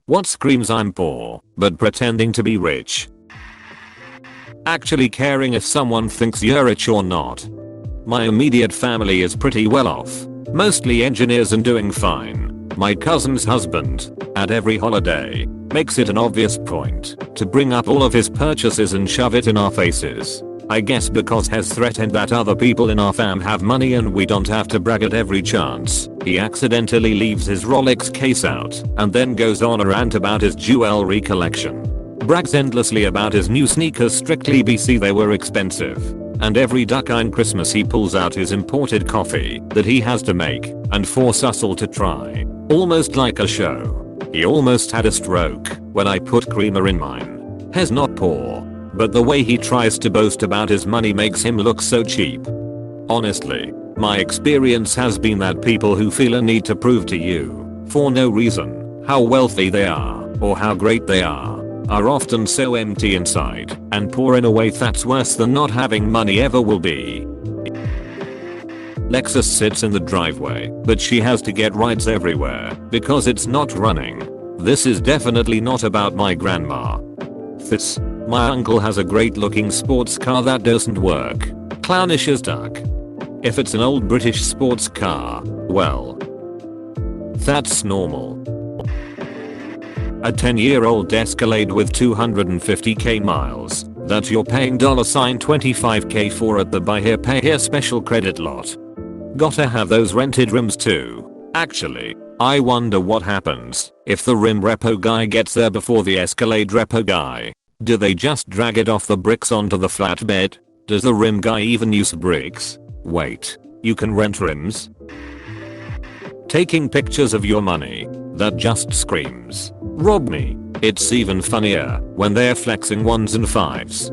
What screams I'm poor, but pretending to be rich. Actually caring if someone thinks you're rich or not. My immediate family is pretty well off. Mostly engineers and doing fine. My cousin's husband, at every holiday, makes it an obvious point to bring up all of his purchases and shove it in our faces. I guess because has threatened that other people in our fam have money and we don't have to brag at every chance. He accidentally leaves his Rolex case out and then goes on a rant about his jewelry collection. Brags endlessly about his new sneakers, strictly BC they were expensive. And every duckine Christmas he pulls out his imported coffee that he has to make and force us all to try. Almost like a show. He almost had a stroke when I put creamer in mine. He's not poor, but the way he tries to boast about his money makes him look so cheap. Honestly, my experience has been that people who feel a need to prove to you, for no reason, how wealthy they are or how great they are often so empty inside and poor in a way that's worse than not having money ever will be. Lexus sits in the driveway, but she has to get rides everywhere because it's not running. This is definitely not about my grandma. My uncle has a great looking sports car that doesn't work. Clownish as duck. If it's an old British sports car, well, that's normal. A 10-year-old Escalade with 250k miles that you're paying $25k for at the buy here pay here special credit lot. Gotta have those rented rims too. Actually, I wonder what happens if the rim repo guy gets there before the Escalade repo guy. Do they just drag it off the bricks onto the flatbed? Does the rim guy even use bricks? Wait, you can rent rims? Taking pictures of your money, that just screams, rob me. It's even funnier when they're flexing ones and fives.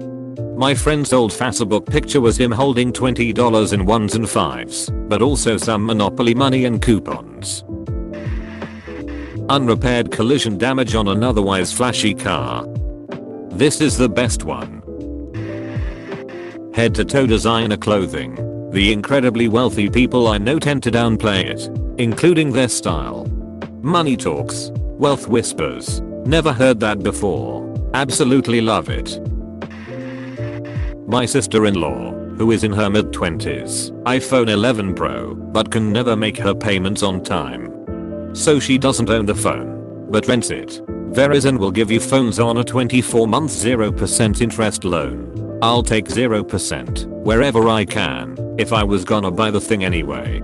My friend's old Facebook picture was him holding $20 in ones and fives, but also some Monopoly money and coupons. Unrepaired collision damage on an otherwise flashy car. This is the best one. Head to toe designer clothing. The incredibly wealthy people I know tend to downplay it, including their style. Money talks, wealth whispers. Never heard that before. Absolutely love it. My sister-in-law, who is in her mid-20s, iPhone 11 Pro, but can never make her payments on time. So she doesn't own the phone, but rents it. Verizon will give you phones on a 24-month 0% interest loan. I'll take 0% wherever I can if I was gonna buy the thing anyway.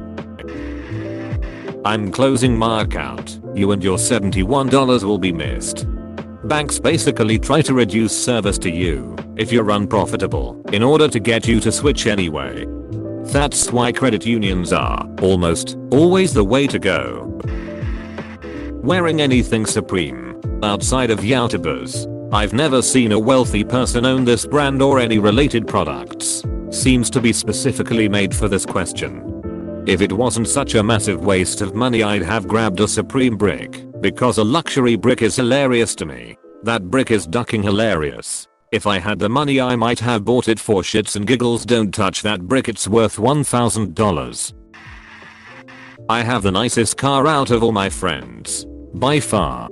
I'm closing my account. You and your $71 will be missed. Banks basically try to reduce service to you if you're unprofitable in order to get you to switch anyway. That's why credit unions are almost always the way to go. Wearing anything Supreme outside of YouTubers. I've never seen a wealthy person own this brand or any related products. Seems to be specifically made for this question. If it wasn't such a massive waste of money, I'd have grabbed a Supreme brick, because a luxury brick is hilarious to me. That brick is ducking hilarious. If I had the money, I might have bought it for shits and giggles. Don't touch that brick, it's worth $1,000. I have the nicest car out of all my friends. By far.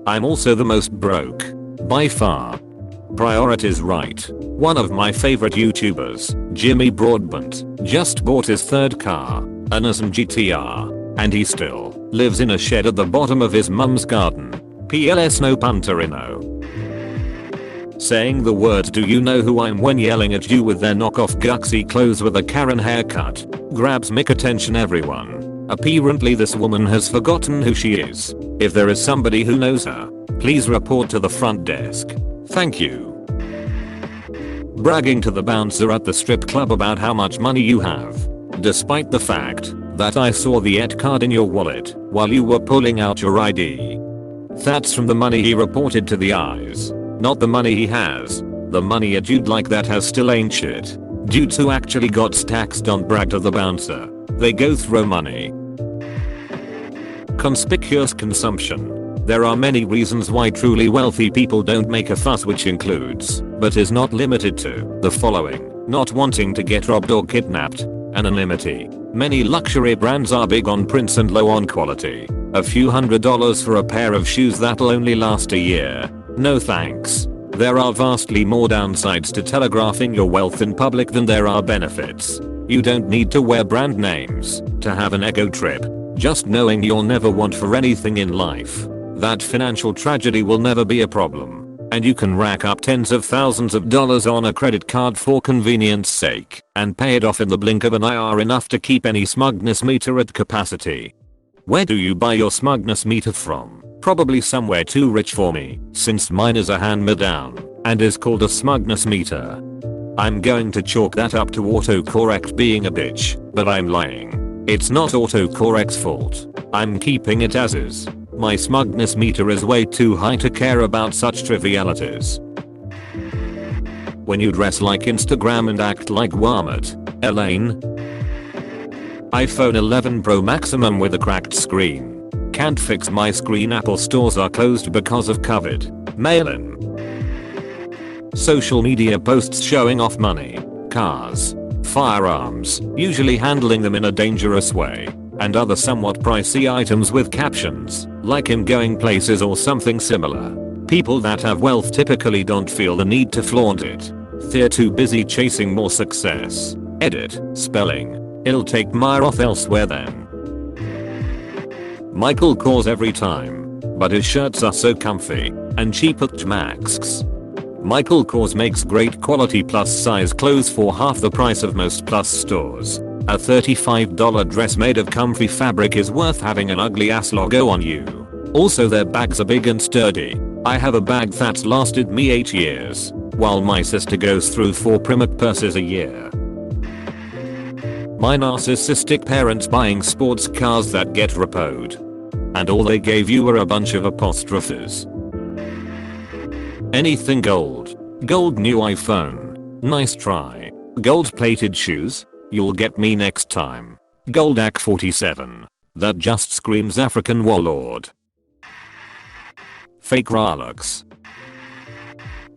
I'm also the most broke. By far. Priorities right. One of my favorite YouTubers, Jimmy Broadbent, just bought his third car, a Nissan GTR, and he still lives in a shed at the bottom of his mum's garden. PLS no punterino. Saying the words "do you know who I'm" when yelling at you with their knockoff guxy clothes with a Karen haircut grabs mic attention everyone. Apparently this woman has forgotten who she is. If there is somebody who knows her, please report to the front desk. Thank you. Bragging to the bouncer at the strip club about how much money you have, despite the fact that I saw the ET card in your wallet while you were pulling out your ID. That's from the money he reported to the eyes, not the money he has. The money a dude like that has still ain't shit. Dudes who actually got stacks don't brag to the bouncer. They go throw money. Conspicuous consumption. There are many reasons why truly wealthy people don't make a fuss, which includes, but is not limited to, the following: not wanting to get robbed or kidnapped, anonymity. Many luxury brands are big on prints and low on quality. A few $100s for a pair of shoes that'll only last a year. No thanks. There are vastly more downsides to telegraphing your wealth in public than there are benefits. You don't need to wear brand names to have an ego trip. Just knowing you'll never want for anything in life. That financial tragedy will never be a problem. And you can rack up tens of thousands of dollars on a credit card for convenience sake and pay it off in the blink of an eye are enough to keep any smugness meter at capacity. Where do you buy your smugness meter from? Probably somewhere too rich for me, since mine is a hand-me-down and is called a smugness meter. I'm going to chalk that up to autocorrect being a bitch, but I'm lying. It's not autocorrect's fault. I'm keeping it as is. My smugness meter is way too high to care about such trivialities. When you dress like Instagram and act like Walmart, Elaine. iPhone 11 Pro maximum with a cracked screen. Can't fix my screen. Apple stores are closed because of COVID. Mail-in. Social media posts showing off money, cars, firearms, usually handling them in a dangerous way, and other somewhat pricey items with captions, like him going places or something similar. People that have wealth typically don't feel the need to flaunt it. They're too busy chasing more success. Edit, spelling. It'll take my off elsewhere then. Michael Kors every time, but his shirts are so comfy and cheap at Maxx. Michael Kors makes great quality plus size clothes for half the price of most plus stores. A $35 dress made of comfy fabric is worth having an ugly ass logo on you. Also their bags are big and sturdy. I have a bag that's lasted me 8 years, while my sister goes through 4 Primark purses a year. My narcissistic parents buying sports cars that get repoed. And all they gave you were a bunch of apostrophes. Anything gold. Gold new iPhone. Nice try. Gold plated shoes. You'll get me next time. Gold AK-47. That just screams African warlord. Fake Rolex.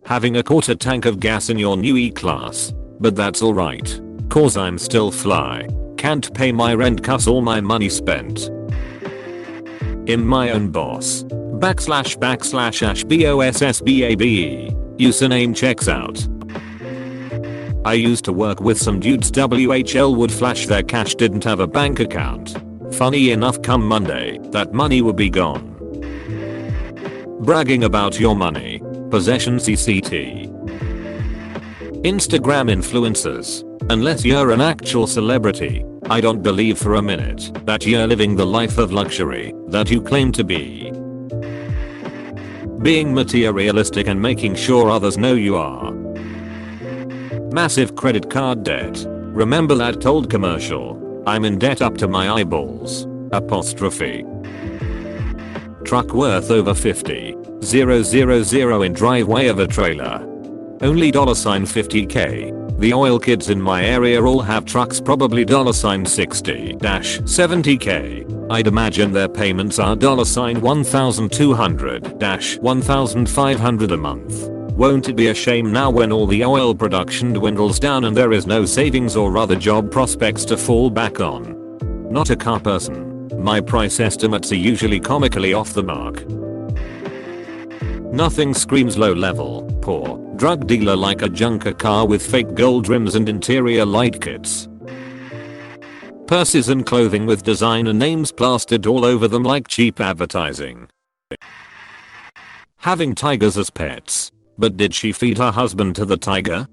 Having a quarter tank of gas in your new E-Class. But that's alright. Cause I'm still fly. Can't pay my rent cause all my money spent. I'm my own boss. //bossbabe. Username checks out. I used to work with some dudes WHL would flash their cash didn't have a bank account. Funny enough come Monday, that money would be gone. Bragging about your money. Possession CCT. Instagram influencers. Unless you're an actual celebrity, I don't believe for a minute that you're living the life of luxury that you claim to be. Being materialistic and making sure others know you are. Massive credit card debt. Remember that old commercial? I'm in debt up to my eyeballs. Apostrophe. Truck worth over 50,000 in driveway of a trailer. Only $50k. The oil kids in my area all have trucks probably $60-70k. I'd imagine their payments are $1,200-1,500 a month. Won't it be a shame now when all the oil production dwindles down and there is no savings or other job prospects to fall back on? Not a car person. My price estimates are usually comically off the mark. Nothing screams low level, poor, drug dealer like a junker car with fake gold rims and interior light kits. Purses and clothing with designer names plastered all over them like cheap advertising. Having tigers as pets. But did she feed her husband to the tiger?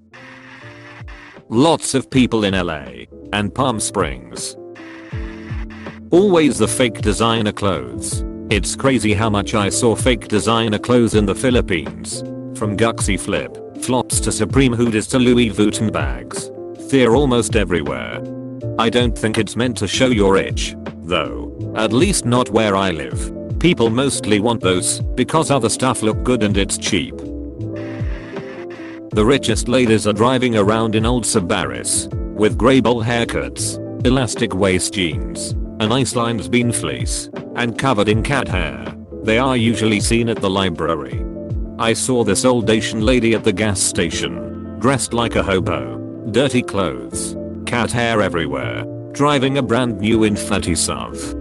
Lots of people in LA and Palm Springs. Always the fake designer clothes. It's crazy how much I saw fake designer clothes in the Philippines. From Guxy flops to Supreme hoodies to Louis Vuitton bags. They're almost everywhere. I don't think it's meant to show you're rich, though. At least not where I live. People mostly want those because other stuff look good and it's cheap. The richest ladies are driving around in old Subarus with grey bowl haircuts, elastic waist jeans, an Iceland's bean fleece, and covered in cat hair. They are usually seen at the library. I saw this old Asian lady at the gas station, dressed like a hobo, dirty clothes, cat hair everywhere, driving a brand new Infiniti SUV.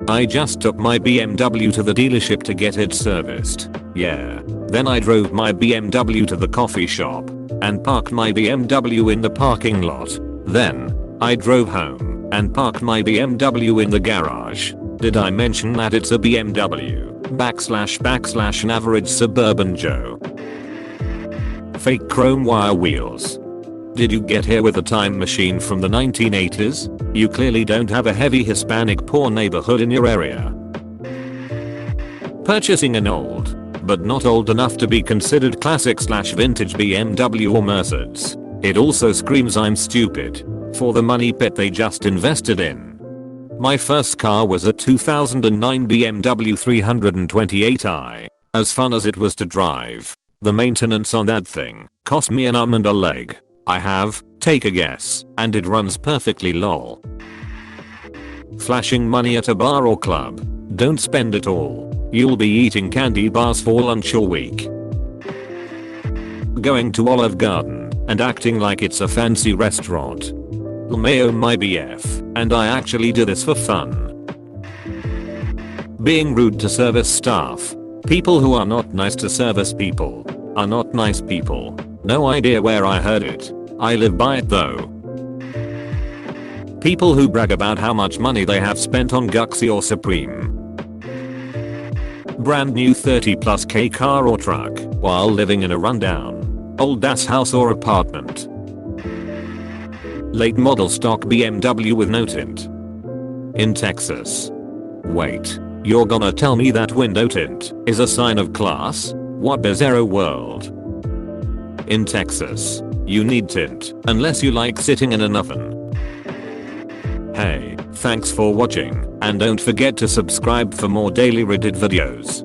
I just took my BMW to the dealership to get it serviced. Yeah. Then I drove my BMW to the coffee shop and parked my BMW in the parking lot. Then I drove home and parked my BMW in the garage. Did I mention that it's a BMW? / an average suburban Joe. Fake chrome wire wheels. Did you get here with a time machine from the 1980s? You clearly don't have a heavy Hispanic poor neighborhood in your area. Purchasing an old, but not old enough to be considered classic / vintage BMW or Mercedes. It also screams I'm stupid for the money pit they just invested in. My first car was a 2009 BMW 328i. As fun as it was to drive, the maintenance on that thing cost me an arm and a leg. I have, take a guess, and it runs perfectly lol. Flashing money at a bar or club. Don't spend it all. You'll be eating candy bars for lunch all week. Going to Olive Garden and acting like it's a fancy restaurant. Mayo my BF, and I actually do this for fun. Being rude to service staff. People who are not nice to service people are not nice people. No idea where I heard it. I live by it though. People who brag about how much money they have spent on Guxy or Supreme. Brand new 30+K car or truck while living in a rundown old ass house or apartment. Late model stock BMW with no tint. In Texas. Wait, you're gonna tell me that window tint is a sign of class? What bizarro world? In Texas, you need tint unless you like sitting in an oven. Hey, thanks for watching, and don't forget to subscribe for more daily Reddit videos.